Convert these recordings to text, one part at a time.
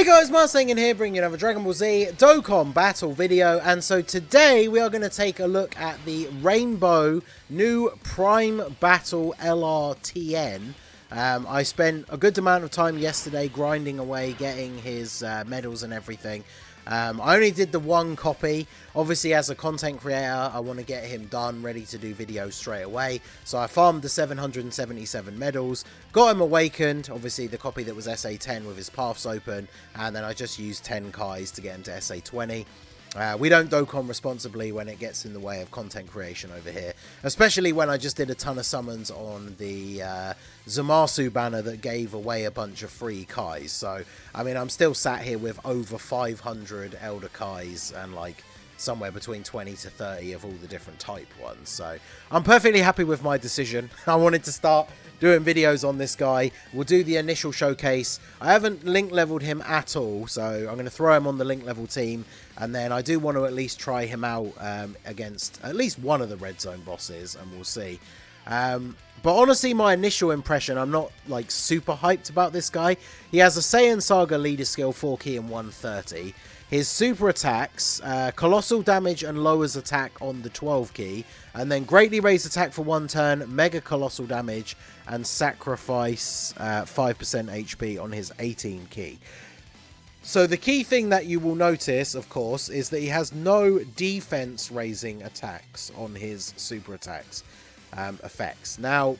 Hey guys, Marsing in here bringing you another Dragon Ball Z Dokkan battle video, and so today we are going to take a look at the Rainbow new Prime Battle LR TIEN. I spent a good amount of time yesterday grinding away, getting his medals and everything. I only did the one copy. Obviously, as a content creator, I want to get him done, ready to do videos straight away. So I farmed the 777 medals, got him awakened, obviously the copy that was SA10 with his paths open, and then I just used 10 Kais to get him to SA20. We don't Dokkan responsibly when it gets in the way of content creation over here, especially when I just did a ton of summons on the Zamasu banner that gave away a bunch of free Kais. So, I mean, I'm still sat here with over 500 Elder Kais and like somewhere between 20 to 30 of all the different type ones. So, I'm perfectly happy with my decision. I wanted to start doing videos on this guy. We'll do the initial showcase. I haven't link leveled him at all, so I'm going to throw him on the link level team, and then I do want to at least try him out against at least one of the red zone bosses, and we'll see. But honestly, my initial impression, I'm not like super hyped about this guy. He has a Saiyan Saga leader skill 4 key and 130. His super attacks, colossal damage and lowers attack on the 12 key, and then greatly raised attack for 1 turn, mega colossal damage, and sacrifice 5% HP on his 18 key. So the key thing that you will notice, of course, is that he has no defense raising attacks on his super attacks effects. Now,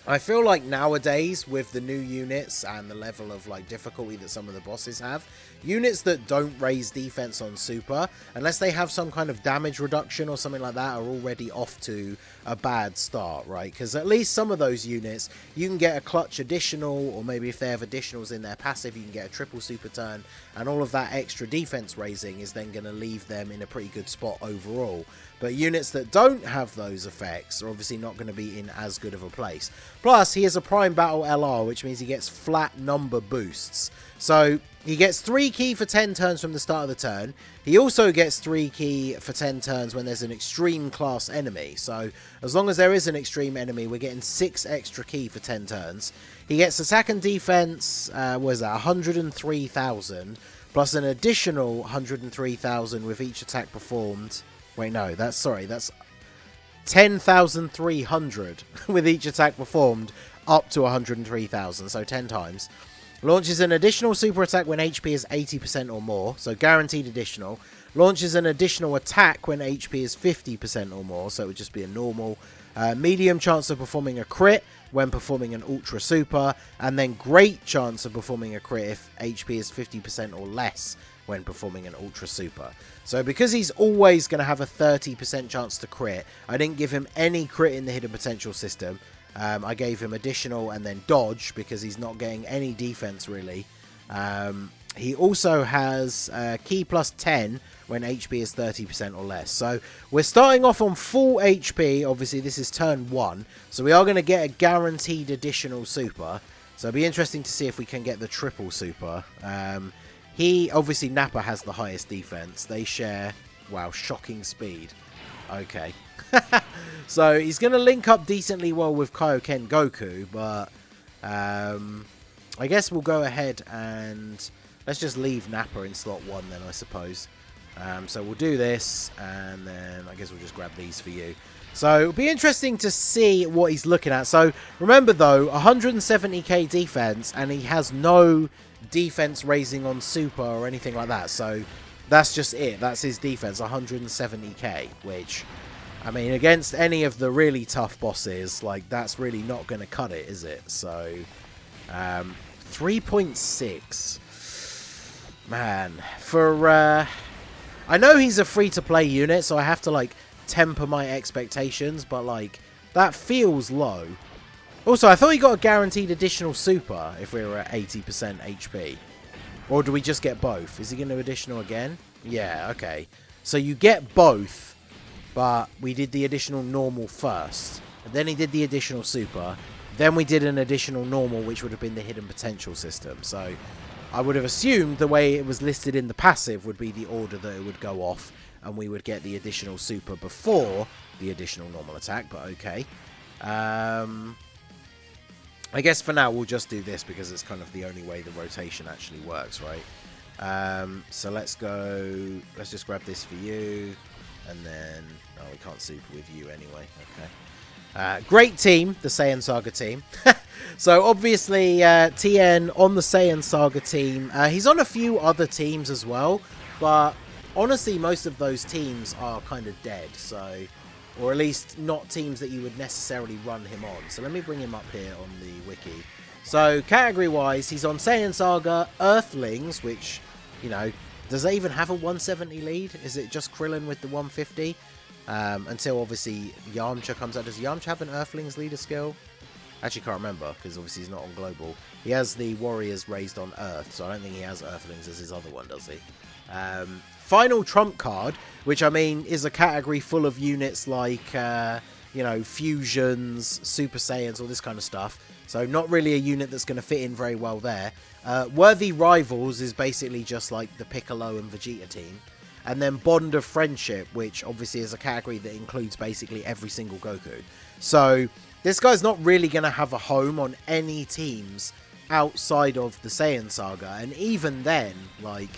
I feel like nowadays with the new units and the level of like difficulty that some of the bosses have, units that don't raise defense on super, unless they have some kind of damage reduction or something like that, are already off to a bad start, right? Because at least some of those units, you can get a clutch additional, or maybe if they have additionals in their passive, you can get a triple super turn, and all of that extra defense raising is then going to leave them in a pretty good spot overall. But units that don't have those effects are obviously not going to be in as good of a place. Plus, he has a Prime Battle LR, which means he gets flat number boosts. So, he gets 3 key for 10 turns from the start of the turn. He also gets 3 key for 10 turns when there's an extreme class enemy. So, as long as there is an extreme enemy, we're getting 6 extra key for 10 turns. He gets attack and defense, what is that, 103,000, plus an additional 103,000 with each attack performed. Wait, no, that's 10,300 with each attack performed up to 103,000, so 10 times. Launches an additional super attack when HP is 80% or more, so guaranteed additional. Launches an additional attack when HP is 50% or more, so it would just be a normal. Medium chance of performing a crit when performing an ultra super, and then great chance of performing a crit if HP is 50% or less when performing an ultra super. So because he's always going to have a 30% chance to crit, I didn't give him any crit in the hidden potential system. I gave him additional and then dodge because he's not getting any defense really. He also has key plus 10 when HP is 30% or less. So we're starting off on full HP. Obviously this is turn 1. So we are going to get a guaranteed additional super. So it'll be interesting to see if we can get the triple super. Obviously Nappa has the highest defense. They share, wow, shocking speed. Okay. So he's going to link up decently well with Kaioken Goku, but I guess we'll go ahead and let's just leave Nappa in slot 1 then, I suppose. So we'll do this, and then I guess we'll just grab these for you. So it'll be interesting to see what he's looking at. So remember though, 170k defense, and he has no defense raising on super or anything like that. So that's just it. That's his defense, 170k, which, I mean, against any of the really tough bosses, like, that's really not going to cut it, is it? So, 3.6. Man, I know he's a free-to-play unit, so I have to, like, temper my expectations, but, like, that feels low. Also, I thought he got a guaranteed additional super if we were at 80% HP. Or do we just get both? Is he going to additional again? Yeah, okay. So you get both, but we did the additional normal first. And then he did the additional super. Then we did an additional normal, which would have been the hidden potential system. So I would have assumed the way it was listed in the passive would be the order that it would go off, and we would get the additional super before the additional normal attack, but okay. I guess for now we'll just do this because it's kind of the only way the rotation actually works, right? So let's just grab this for you, and then, oh, we can't super with you anyway, okay. Great team, the Saiyan Saga team. So obviously TIEN on the Saiyan Saga team. He's on a few other teams as well, but honestly most of those teams are kind of dead, so, or at least not teams that you would necessarily run him on. So let me bring him up here on the wiki. So category wise, he's on Saiyan Saga, Earthlings, which, you know, does they even have a 170 lead? Is it just Krillin with the 150? Until obviously Yamcha comes out. Does Yamcha have an Earthlings leader skill? Actually can't remember, because obviously he's not on Global. He has the Warriors raised on Earth, so I don't think he has Earthlings as his other one, does he? Final Trump card, which I mean is a category full of units like, you know, fusions, Super Saiyans, all this kind of stuff. So not really a unit that's going to fit in very well there. Worthy Rivals is basically just like the Piccolo and Vegeta team. And then Bond of Friendship, which obviously is a category that includes basically every single Goku. So this guy's not really going to have a home on any teams outside of the Saiyan Saga. And even then, like,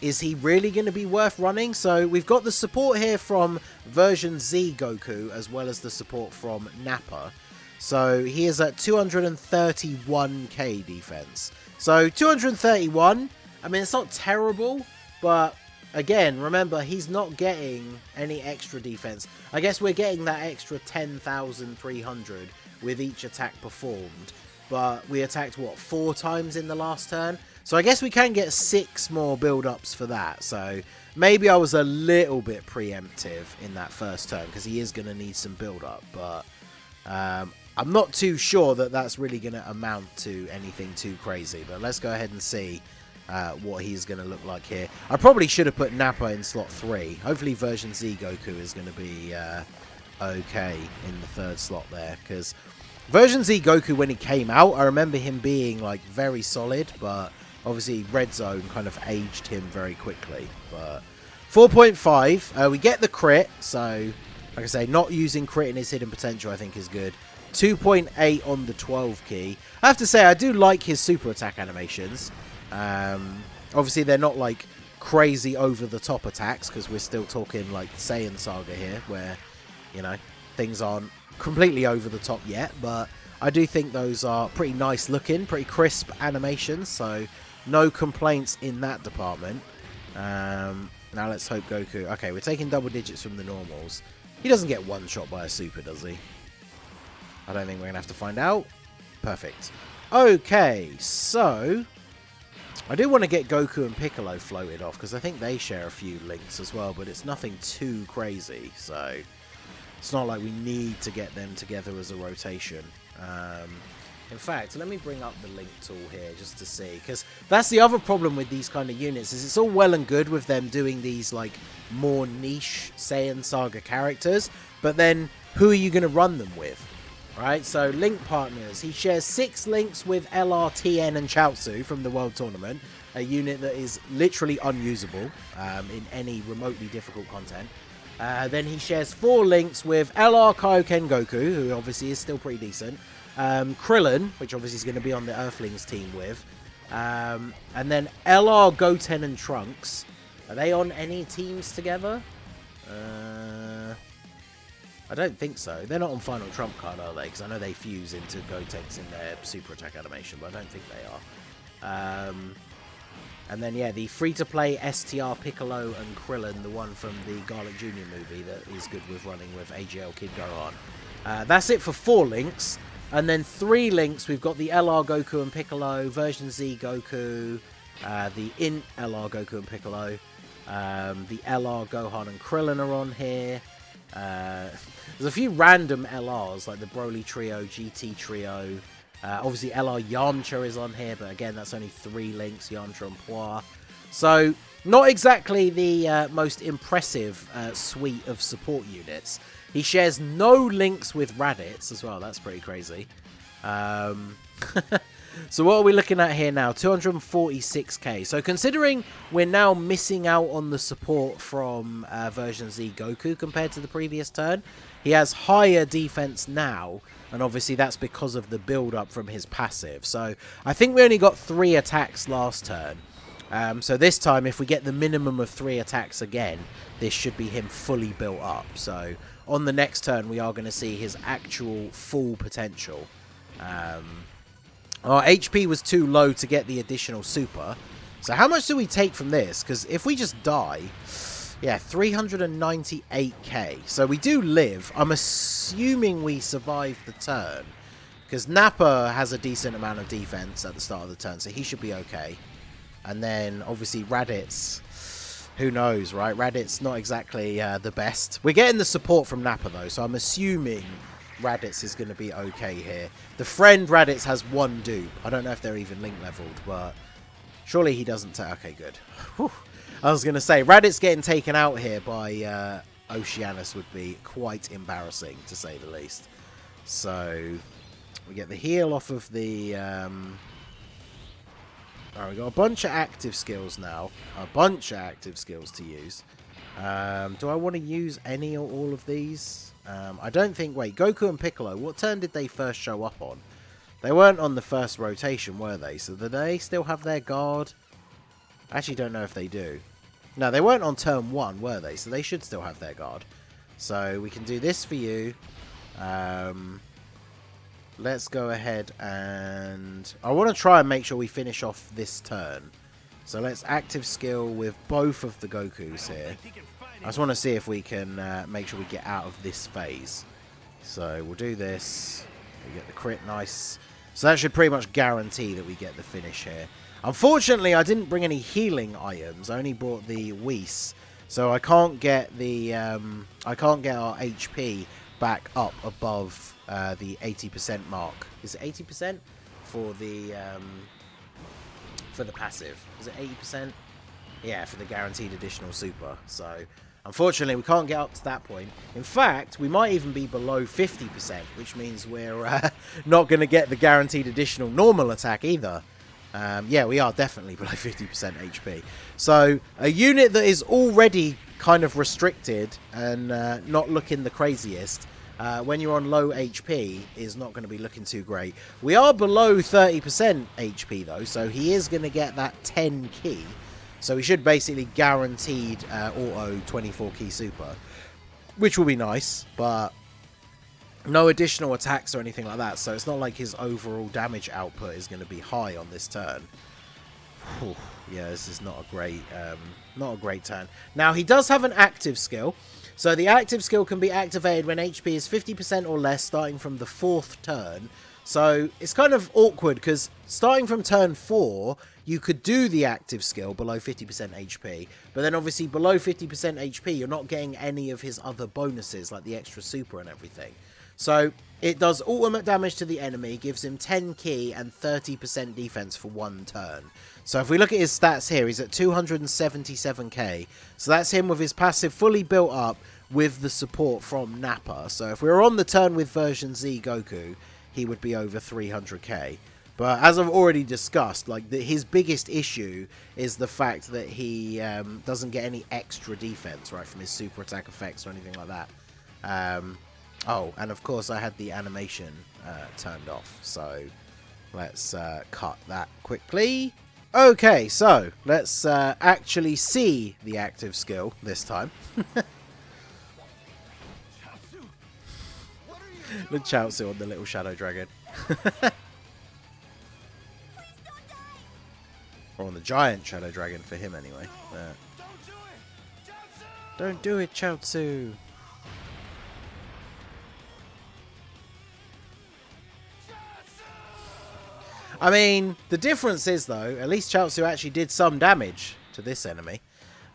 is he really going to be worth running? So we've got the support here from version Z Goku, as well as the support from Nappa. So he is at 231k defense. So 231, I mean, it's not terrible, but again, remember, he's not getting any extra defense. I guess we're getting that extra 10,300 with each attack performed. But we attacked, what, 4 times in the last turn? So I guess we can get 6 more build-ups for that. So maybe I was a little bit preemptive in that first turn, because he is going to need some build-up. But I'm not too sure that that's really going to amount to anything too crazy. But let's go ahead and see what he's going to look like here. I probably should have put Nappa in slot 3. Hopefully version Z Goku is going to be okay in the 3rd slot there, because version Z Goku, when he came out, I remember him being like very solid, but obviously Red Zone kind of aged him very quickly. But 4.5, we get the crit, so like I say, not using crit in his hidden potential I think is good. 2.8 on the 12 key. I have to say, I do like his super attack animations. Obviously they're not like crazy over the top attacks, because we're still talking like Saiyan Saga here, where, you know, things aren't completely over the top yet, but I do think those are pretty nice looking, pretty crisp animations, so no complaints in that department. Now let's hope Goku... Okay, we're taking double digits from the normals. He doesn't get one shot by a super, does he? I don't think we're going to have to find out. Perfect. Okay, so I do want to get Goku and Piccolo floated off, because I think they share a few links as well, but it's nothing too crazy, so it's not like we need to get them together as a rotation. In fact, let me bring up the link tool here just to see, because that's the other problem with these kind of units, is it's all well and good with them doing these like more niche Saiyan Saga characters, but then who are you going to run them with? Right, so link partners. He shares 6 links with LR, TIEN and Chaozu from the World Tournament, a unit that is literally unusable in any remotely difficult content. Then he shares 4 links with LR Kaioken Goku, who obviously is still pretty decent. Krillin, which obviously is going to be on the Earthlings team with. And then LR Goten and Trunks. Are they on any teams together? I don't think so. They're not on Final Trump card, are they? Because I know they fuse into Gotenks in their super attack animation, but I don't think they are. And then, yeah, the free-to-play STR Piccolo and Krillin, the one from the Garlic Jr. movie that is good with running with AGL Kid Gohan. That's it for 4 links. And then 3 links, we've got the LR Goku and Piccolo, version Z Goku, the Int LR Goku and Piccolo, the LR Gohan and Krillin are on here. There's a few random LRs, like the Broly Trio, GT Trio. Obviously, LR Yamcha is on here, but again, that's only 3 links, Yamcha and Poir. So, not exactly the most impressive suite of support units. He shares no links with Raditz as well. That's pretty crazy. So what are we looking at here now? 246k. So considering we're now missing out on the support from version Z Goku compared to the previous turn, he has higher defense now And obviously that's because of the build-up from his passive. So I think we only got 3 attacks last turn. So this time, if we get the minimum of 3 attacks again, this should be him fully built up. So on the next turn, we are going to see his actual full potential. Our HP was too low to get the additional super. So how much do we take from this? Because if we just die, yeah, 398k. So we do live. I'm assuming we survive the turn. Because Nappa has a decent amount of defense at the start of the turn, so he should be okay. And then, obviously, Raditz, who knows, right? Raditz not exactly the best. We're getting the support from Nappa, though, so I'm assuming Raditz is going to be okay here. The friend Raditz has 1 dupe. I don't know if they're even link leveled, but surely he doesn't take... Okay, good. Whew. I was going to say, Raditz getting taken out here by Oceanus would be quite embarrassing, to say the least. So, we get the heal off of the... Alright, we've got a bunch of active skills now. A bunch of active skills to use. Do I want to use any or all of these? I don't think... Wait, Goku and Piccolo, what turn did they first show up on? They weren't on the first rotation, were they? So do they still have their guard? I actually don't know if they do. No, they weren't on turn 1, were they? So they should still have their guard. So we can do this for you. Let's go ahead and... I want to try and make sure we finish off this turn. So let's active skill with both of the Gokus here. I just want to see if we can make sure we get out of this phase. So we'll do this. We get the crit, nice. So that should pretty much guarantee that we get the finish here. Unfortunately, I didn't bring any healing items. I only brought the Whis. So I can't get the... I can't get our HP back up above... the 80% mark. Is it 80% for the passive? Is it 80%? Yeah, for the guaranteed additional super. So unfortunately we can't get up to that point. In fact, we might even be below 50%, which means we're not going to get the guaranteed additional normal attack either. Yeah, we are definitely below 50% HP. So a unit that is already kind of restricted and not looking the craziest, when you're on low HP, is not going to be looking too great. We are below 30% HP, though, so he is going to get that 10 key. So he should basically guaranteed auto 24 key super, which will be nice, but no additional attacks or anything like that, so it's not like his overall damage output is going to be high on this turn. Whew. Yeah, this is not a great turn. Now, he does have an active skill. So the active skill can be activated when HP is 50% or less starting from the 4th turn. So it's kind of awkward because starting from turn 4, you could do the active skill below 50% HP. But then obviously below 50% HP, you're not getting any of his other bonuses like the extra super and everything. So it does ultimate damage to the enemy, gives him 10 key and 30% defense for 1 turn. So if we look at his stats here, he's at 277k. So that's him with his passive fully built up with the support from Nappa. So if we were on the turn with version Z Goku, he would be over 300k. But as I've already discussed, like his biggest issue is the fact that he doesn't get any extra defense, right, from his super attack effects or anything like that. Oh, and of course I had the animation turned off. So let's cut that quickly. Okay, so let's actually see the active skill this time. The Chaozu on the little shadow dragon. Or on the giant shadow dragon for him anyway. Don't do it, Chaozu. I mean, the difference is, though, at least Chaozu actually did some damage to this enemy.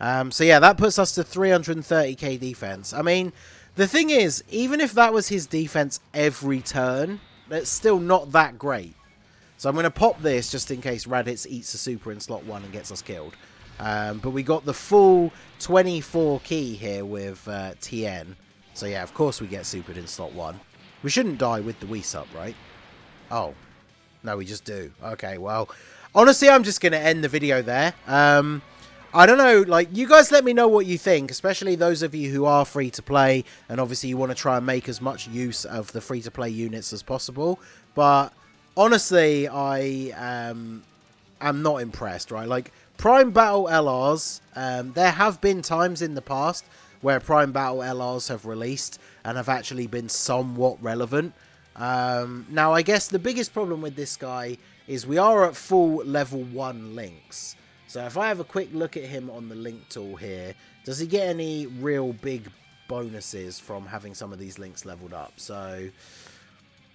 So yeah, that puts us to 330k defense. I mean, the thing is, even if that was his defense every turn, that's still not that great. So I'm going to pop this just in case Raditz eats a super in slot 1 and gets us killed. But we got the full 24 key here with TIEN. So yeah, of course we get supered in slot 1. We shouldn't die with the Whis up, right? Oh. No, we just do. Okay, well, honestly, I'm just going to end the video there. I don't know, like, you guys let me know what you think, especially those of you who are free to play, and obviously you want to try and make as much use of the free to play units as possible. But honestly, I am not impressed, right? Like, Prime Battle LRs, there have been times in the past where Prime Battle LRs have released and have actually been somewhat relevant. Now, I guess the biggest problem with this guy is we are at full level 1 links. So if I have a quick look at him on the link tool here, does he get any real big bonuses from having some of these links leveled up? So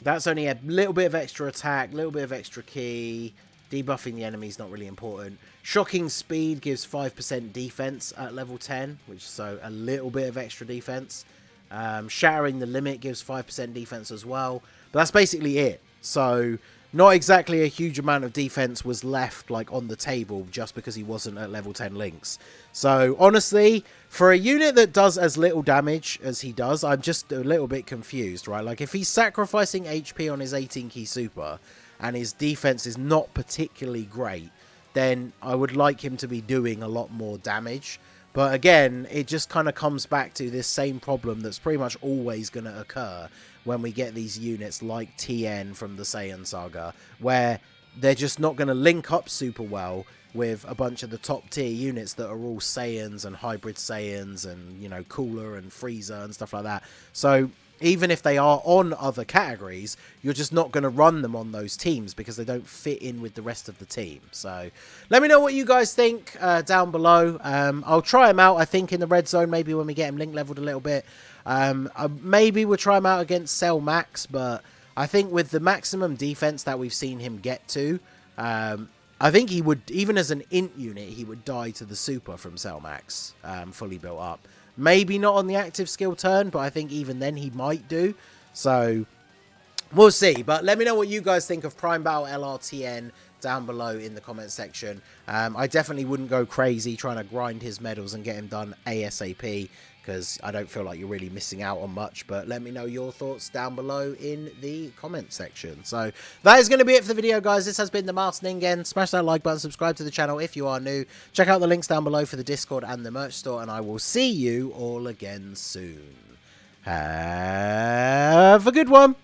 that's only a little bit of extra attack, a little bit of extra key. Debuffing the enemy is not really important. Shocking speed gives 5% defense at level 10, which is so a little bit of extra defense. Shattering the limit gives 5% defense as well. But that's basically it. So not exactly a huge amount of defense was left like on the table just because he wasn't at level 10 links. So honestly, for a unit that does as little damage as he does, I'm just a little bit confused, right? Like if he's sacrificing HP on his 18 key super and his defense is not particularly great, then I would like him to be doing a lot more damage. But again, it just kind of comes back to this same problem that's pretty much always going to occur when we get these units like TIEN from the Saiyan saga, where they're just not going to link up super well with a bunch of the top tier units that are all Saiyans and hybrid Saiyans and, you know, Cooler and Frieza and stuff like that. So even if they are on other categories, you're just not going to run them on those teams because they don't fit in with the rest of the team. So let me know what you guys think down below. I'll try him out, I think, in the red zone, maybe when we get him link leveled a little bit. Maybe we'll try him out against Cell Max, but I think with the maximum defense that we've seen him get to, I think he would, even as an int unit, he would die to the super from Cell Max, fully built up. Maybe not on the active skill turn, but I think even then he might do. So we'll see. But let me know what you guys think of Prime Battle LRTN down below in the comment section. I definitely wouldn't go crazy trying to grind his medals and get him done ASAP, because I don't feel like you're really missing out on much. But let me know your thoughts down below in the comment section. So that is going to be it for the video, guys. This has been the Masked Ningen. Smash that like button, subscribe to the channel if you are new. Check out the links down below for the Discord and the merch store, and I will see you all again soon. Have a good one.